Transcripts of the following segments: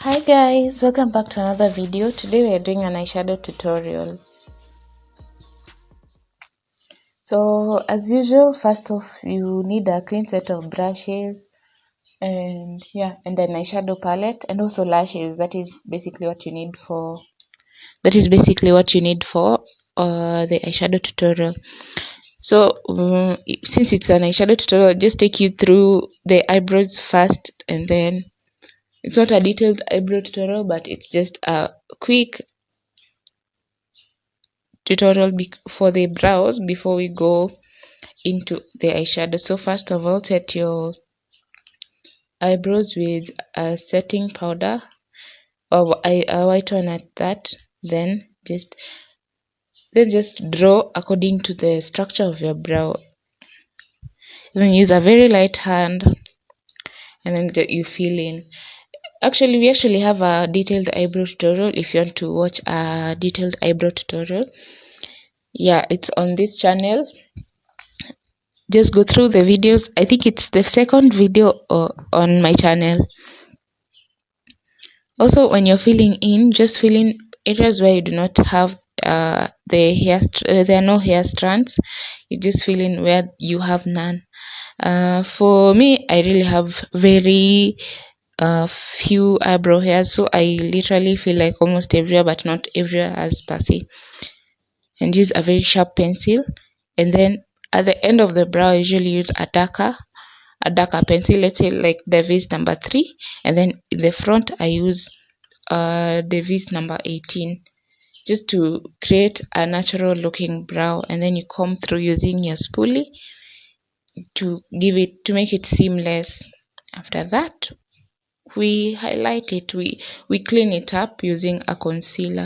Hi guys, welcome back to another video. Today we are doing an eyeshadow tutorial. So as usual, first off you need a clean set of brushes and an eyeshadow palette and also lashes. That is basically what you need for the eyeshadow tutorial. So since it's an eyeshadow tutorial, I'll just take you through the eyebrows first, and then it's not a detailed eyebrow tutorial, but it's just a quick tutorial for the brows before we go into the eyeshadow. So first of all, set your eyebrows with a setting powder or a white one at that. Then just draw according to the structure of your brow. Then use a very light hand, and then you fill in. We actually have a detailed eyebrow tutorial. If you want to watch a detailed eyebrow tutorial, it's on this channel. Just go through the videos. I think it's the second video on my channel. Also, when you're filling in, just fill in areas where you do not have there are no hair strands. You just fill in where you have none. For me, I really have very few eyebrow hairs, so I literally feel like almost everywhere, but not everywhere as per se. And use a very sharp pencil, and then at the end of the brow I usually use a darker pencil, let's say like Davis number 3, and then in the front I use Davis number 18, just to create a natural looking brow. And then you comb through using your spoolie to make it seamless. After that, we highlight it, we clean it up using a concealer.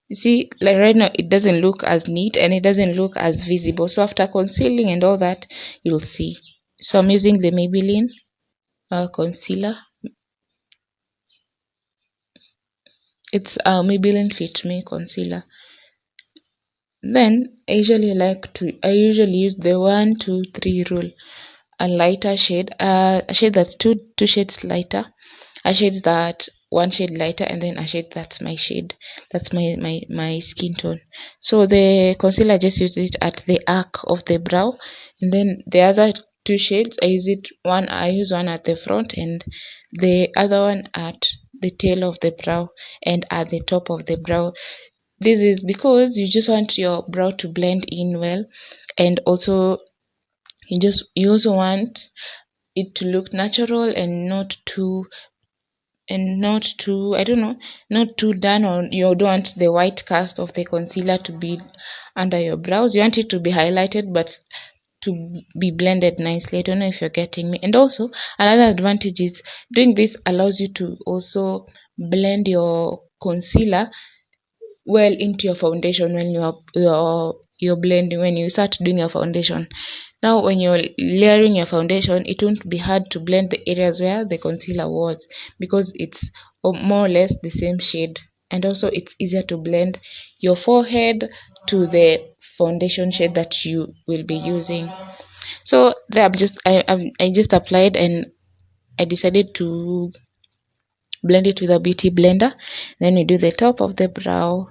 You see, like right now it doesn't look as neat and it doesn't look as visible, so after concealing and all that, you'll see. So I'm using the Maybelline concealer. It's Maybelline Fit Me concealer. Then I usually use the 1 2 3 rule. A lighter shade, a shade that's two shades lighter, a shade that one shade lighter, and then a shade that's my shade, that's my skin tone. So the concealer, I just use it at the arc of the brow, and then the other two shades I use one at the front and the other one at the tail of the brow and at the top of the brow. This is because you just want your brow to blend in well, and also you also want it to look natural and not too not too done, or you don't want the white cast of the concealer to be under your brows. You want it to be highlighted but to be blended nicely. I don't know if you're getting me. And also another advantage is doing this allows you to also blend your concealer well into your foundation when you're blending, when you start doing your foundation. Now when you're layering your foundation, it won't be hard to blend the areas where the concealer was, because it's more or less the same shade. And also it's easier to blend your forehead to the foundation shade that you will be using. So there I just applied, and I decided to blend it with a beauty blender. Then we do the top of the brow.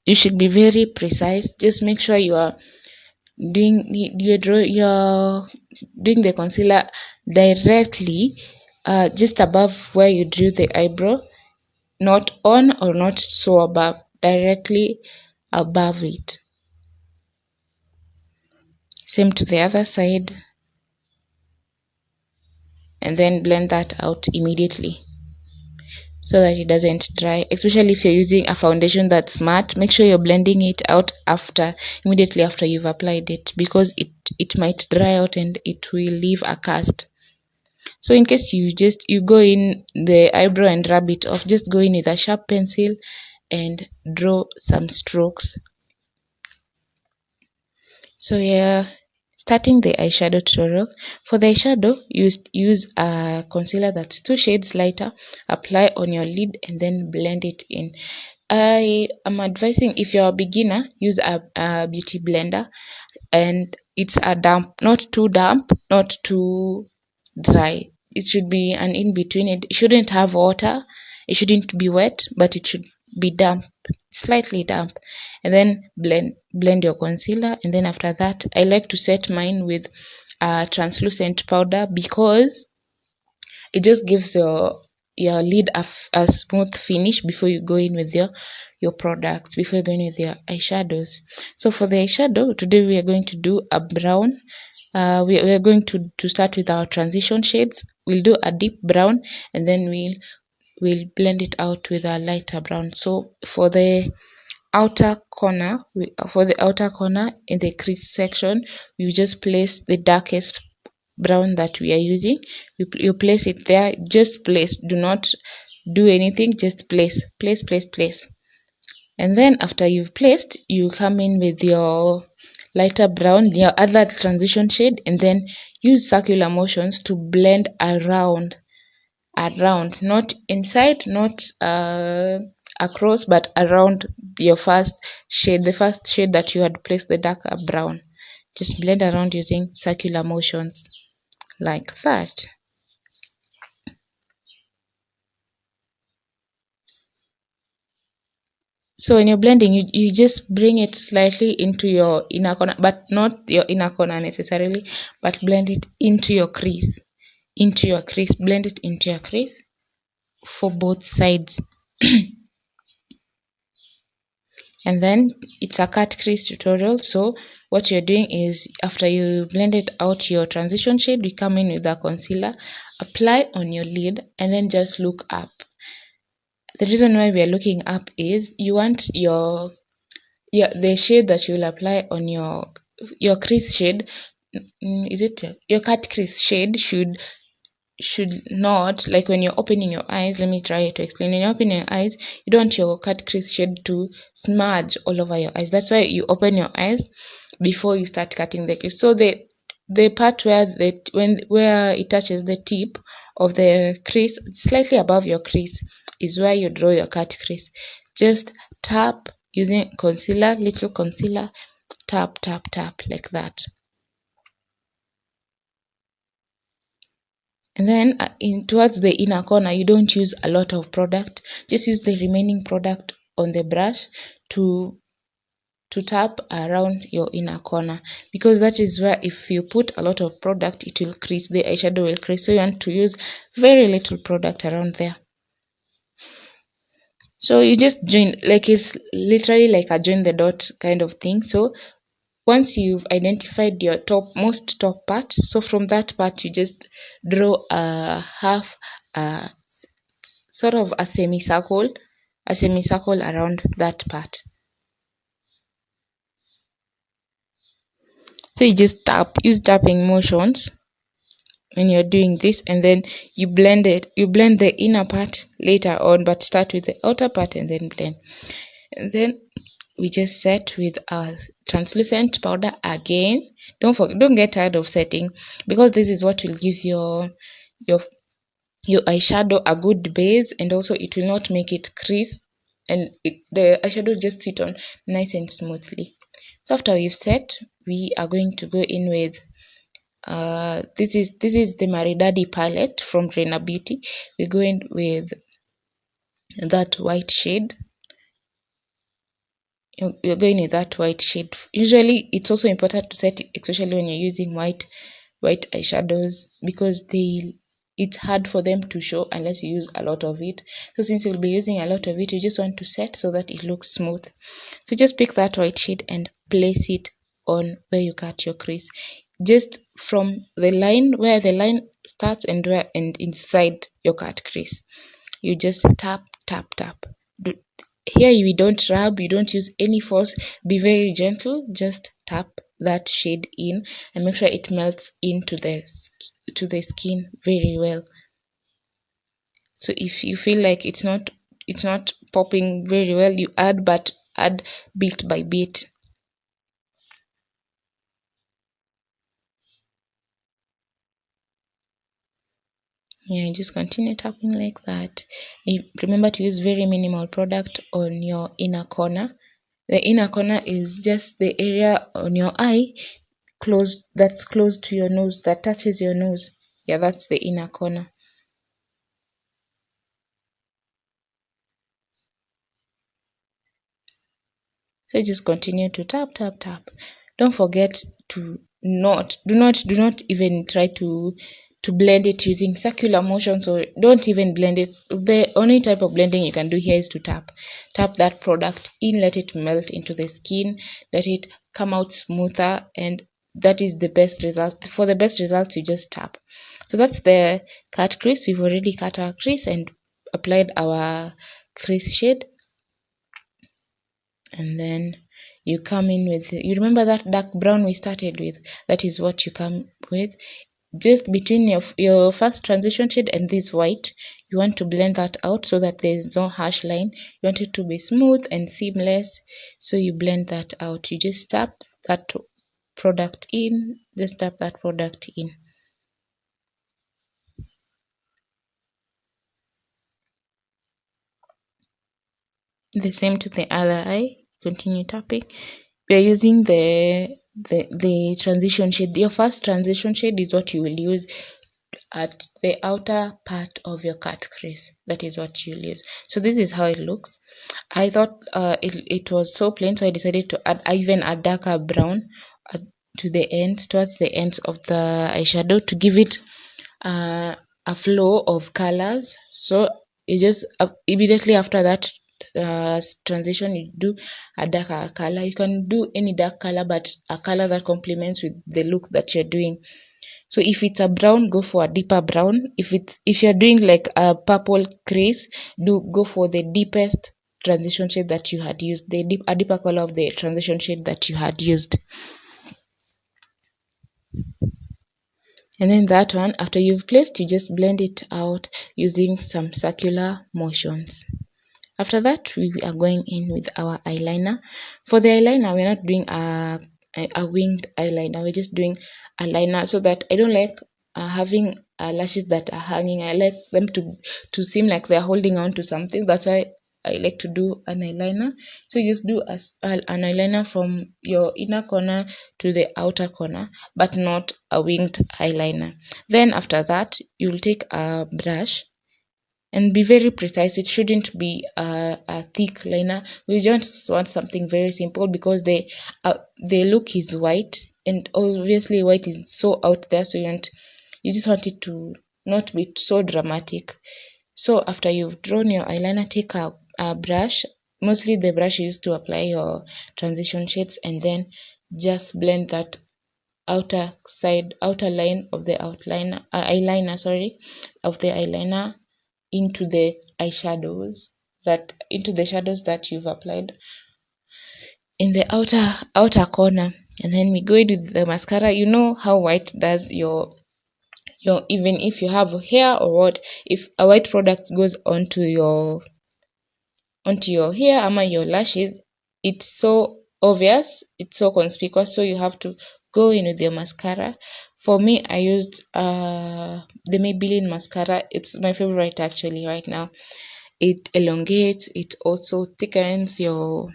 You should be very precise. Just make sure you're doing the concealer directly just above where you drew the eyebrow, not on or not so above, directly above it. Same to the other side, and then blend that out immediately so that it doesn't dry. Especially if you're using a foundation that's matte, make sure you're blending it out immediately after you've applied it, because it might dry out and it will leave a cast. So in case you go in the eyebrow and rub it off, just go in with a sharp pencil and draw some strokes. So starting the eyeshadow tutorial. For the eyeshadow, use a concealer that's 2 shades lighter, apply on your lid and then blend it in. I am advising, if you're a beginner, use a beauty blender, and it's a not too damp, not too dry. It should be an in between. It shouldn't have water, it shouldn't be wet, but it should be damp, slightly damp. And then blend your concealer, and then after that, I like to set mine with a translucent powder, because it just gives your lid a smooth finish before you go in with your products, before you go in with your eyeshadows. So for the eyeshadow today, we are going to do a brown. We are going to start with our transition shades. We'll do a deep brown, and then we'll blend it out with a lighter brown. So for the outer corner in the crease section, we just place the darkest brown that we are using. You place it there, just place, do not do anything, just place. And then after you've placed, you come in with your lighter brown, your other transition shade, and then use circular motions to blend around, not inside, not across, but around your first shade, the first shade that you had placed the darker brown. Just blend around using circular motions like that. So when you're blending, you just bring it slightly into your inner corner, but not your inner corner necessarily, but blend it into your crease. Blend it into your crease for both sides. And then it's a cut crease tutorial. So what you're doing is, after you blended out your transition shade, we come in with a concealer, apply on your lid, and then just look up. The reason why we are looking up is you want the shade that you will apply on your crease shade. Is it your cut crease shade should not, like when you're opening your eyes, let me try to explain. When you're opening your eyes, you don't want your cut crease shade to smudge all over your eyes. That's why you open your eyes before you start cutting the crease. So the part where it touches the tip of the crease, slightly above your crease, is where you draw your cut crease. Just tap using concealer, little concealer, tap like that. And then in towards the inner corner, you don't use a lot of product. Just use the remaining product on the brush to tap around your inner corner, because that is where, if you put a lot of product, it will crease, the eyeshadow will crease. So you want to use very little product around there. So you just join, like it's literally like a join the dot kind of thing. So once you've identified your most top part, so from that part you just draw a half, sort of a semicircle around that part. So you just use tapping motions when you're doing this, and then you blend the inner part later on, but start with the outer part and then blend. And then we just set with our translucent powder again. Don't get tired of setting, because this is what will give your eyeshadow a good base, and also it will not make it crease, and the eyeshadow just sit on nice and smoothly. So after we've set, we are going to go in with this is the Maridadi palette from Reina Beauty. We go in with that white shade. You're going with that white shade. Usually it's also important to set it, especially when you're using white eyeshadows, because it's hard for them to show unless you use a lot of it. So since you'll be using a lot of it, you just want to set so that it looks smooth. So just pick that white shade and place it on where you cut your crease, just from the line where the line starts and inside your cut crease. You just tap. Here we don't rub, you don't use any force, be very gentle, just tap that shade in and make sure it melts into the skin very well. So if you feel like it's not popping very well, you add bit by bit. Yeah, just continue tapping like that. Remember to use very minimal product on your inner corner. The inner corner is just the area on your eye that's close to your nose, that touches your nose. Yeah, that's the inner corner. So just continue to tap, tap, tap. Don't forget to do not even try to blend it using circular motions, or don't even blend it. The only type of blending you can do here is to tap that product in, let it melt into the skin, let it come out smoother, and that is the best result. For the best results, you just tap. So that's the cut crease. We've already cut our crease and applied our crease shade, and then you come in with, you remember that dark brown we started with, that is what you come with just between your first transition shade and this white. You want to blend that out so that there is no harsh line. You want it to be smooth and seamless, so you blend that out. You just tap that product in, just tap that product in. The same to the other eye. Continue tapping. We are using the transition shade. Your first transition shade is what you will use at the outer part of your cut crease. That is what you'll use. So this is how it looks. I thought it was so plain, so I decided to add even a darker brown to the ends, towards the ends of the eyeshadow, to give it uh, a flow of colors. So you just immediately after that transition, you do a darker color. You can do any dark color, but a color that complements with the look that you're doing. So if it's a brown, go for a deeper brown. If you're doing like a purple crease, go for the deepest transition shade that you had used, a deeper color of the transition shade that you had used. And then that one, after you've placed, you just blend it out using some circular motions. After that, we are going in with our eyeliner. For the eyeliner, we're not doing a winged eyeliner. We're just doing a liner, so that I don't like having lashes that are hanging. I like them to seem like they're holding on to something. That's why I like to do an eyeliner. So you just do an eyeliner from your inner corner to the outer corner, but not a winged eyeliner. Then after that, you'll take a brush and be very precise. It shouldn't be a thick liner. We just want something very simple, because the look is white, and obviously white is so out there, so you just want it to not be so dramatic. So after you've drawn your eyeliner, take a brush, mostly the brush used to apply your transition shades, and then just blend that outer line of the eyeliner, of the eyeliner into the shadows that you've applied in the outer corner. And then we go in with the mascara. You know how white does your even if you have hair or what, if a white product goes onto your hair or your lashes, it's so obvious, it's so conspicuous, so you have to go in with your mascara. For me, I used the Maybelline mascara. It's my favorite actually right now. It elongates, it also thickens your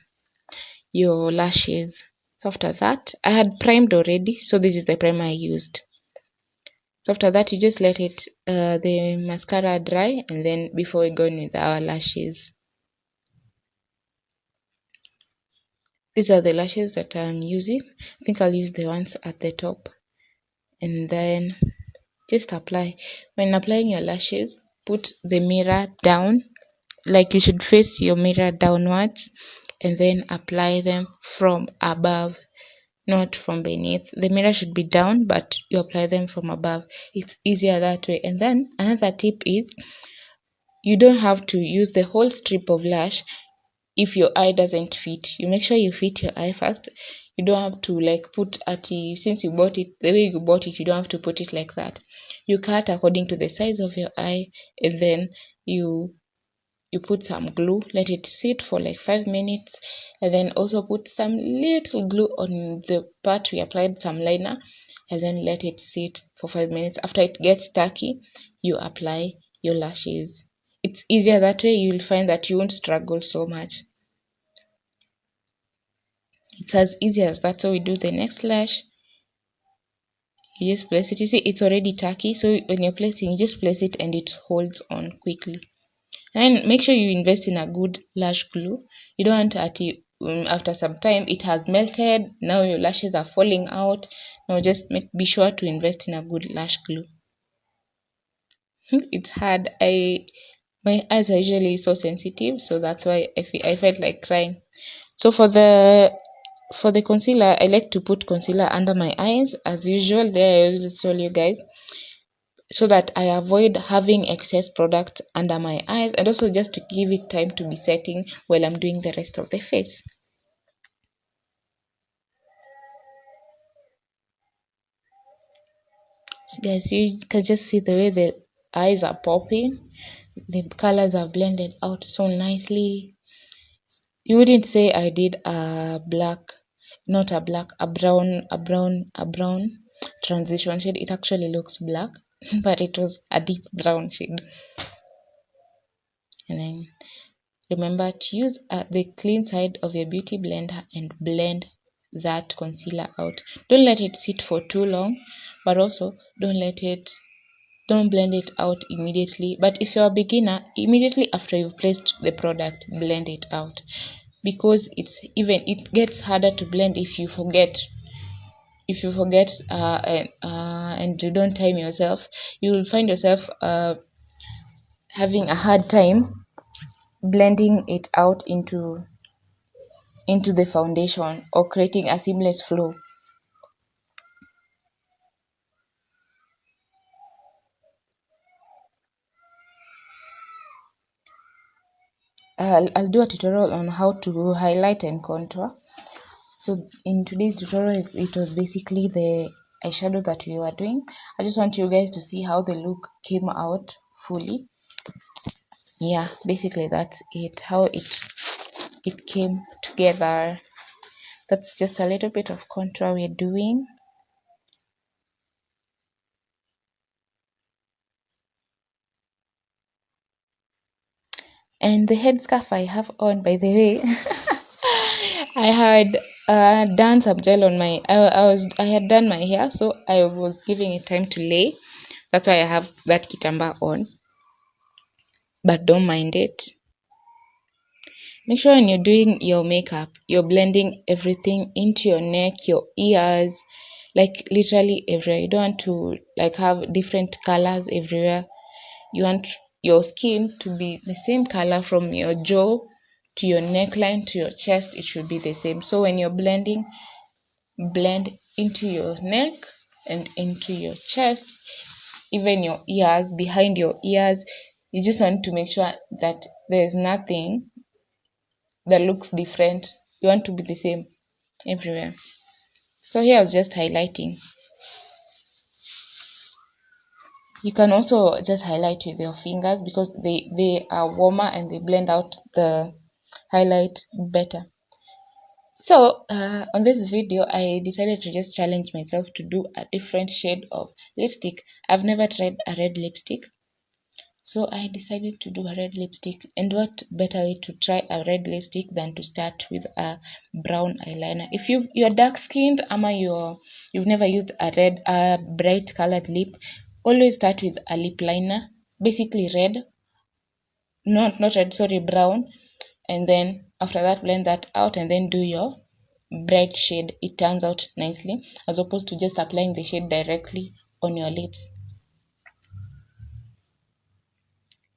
lashes. So after that, I had primed already, so this is the primer I used. So after that, you just let the mascara dry, and then before we go in with our lashes. These are the lashes that I'm using. I think I'll use the ones at the top, and then just apply. When applying your lashes, put the mirror down, like you should face your mirror downwards, and then apply them from above, not from beneath. The mirror should be down, but you apply them from above. It's easier that way. And then another tip is, you don't have to use the whole strip of lash if your eye doesn't fit. You make sure you fit your eye first. You don't have to like put since you bought it the way you bought it, you don't have to put it like that. You cut according to the size of your eye, and then you put some glue, let it sit for like 5 minutes, and then also put some little glue on the part we applied some liner. and then let it sit for 5 minutes. After it gets tacky, you apply your lashes. It's easier that way. You'll find that you won't struggle so much. It's as easy as that. So we do the next lash. You just place it. You see it's already tacky, so when you're placing, you just place it and it holds on quickly. And make sure you invest in a good lash glue. You don't want after some time it has melted, now your lashes are falling out. Now just be sure to invest in a good lash glue. It's hard. My eyes are usually so sensitive, so that's why I felt like crying. So for the concealer, I like to put concealer under my eyes as usual. There I always tell you guys, so that I avoid having excess product under my eyes, and also just to give it time to be setting while I'm doing the rest of the face. So guys, you can just see the way the eyes are popping. The colors are blended out so nicely. You wouldn't say I did a black, not a black, a brown transition shade. It actually looks black, but it was a deep brown shade. And then remember to use the clean side of your beauty blender and blend that concealer out. Don't let it sit for too long, but also don't blend it out immediately. But if you're a beginner, immediately after you've placed the product, blend it out, because it gets harder to blend if you forget. And you don't time yourself, you will find yourself having a hard time blending it out into the foundation or creating a seamless flow. I'll do a tutorial on how to highlight and contour. So in today's tutorial, it was basically the eyeshadow that we were doing. I just want you guys to see how the look came out fully. Yeah, basically that's it, how it came together. That's just a little bit of contour we're doing. And the headscarf I have on, by the way, I had done some gel on my. I had done my hair, so I was giving it time to lay. That's why I have that kitamba on. But don't mind it. Make sure when you're doing your makeup, you're blending everything into your neck, your ears, like literally everywhere. You don't want to like have different colors everywhere. You want your skin to be the same color from your jaw to your neckline to your chest. It should be the same. So when you're blending, blend into your neck and into your chest, even your ears, behind your ears. You just want to make sure that there's nothing that looks different. You want to be the same everywhere. So here I was just highlighting. You can also just highlight with your fingers because they are warmer and they blend out the highlight better. So on this video, I decided to just challenge myself to do a different shade of lipstick. I've never tried a red lipstick. So I decided to do a red lipstick, and what better way to try a red lipstick than to start with a brown eyeliner. If you're dark skinned ama you've never used a bright colored lip, always start with a lip liner, basically red, not red, sorry, brown, and then after that blend that out and then do your bright shade. It turns out nicely as opposed to just applying the shade directly on your lips.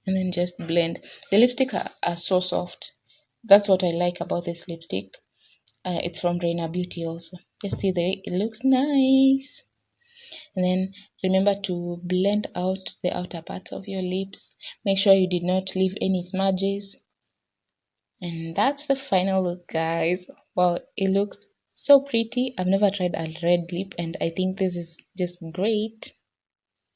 And then just blend. The lipstick are so soft. That's what I like about this lipstick. It's from Reina Beauty also. Just see the way it looks nice. And then remember to blend out the outer part of your lips. Make sure you did not leave any smudges. And that's the final look, guys. Wow, it looks so pretty. I've never tried a red lip and I think this is just great.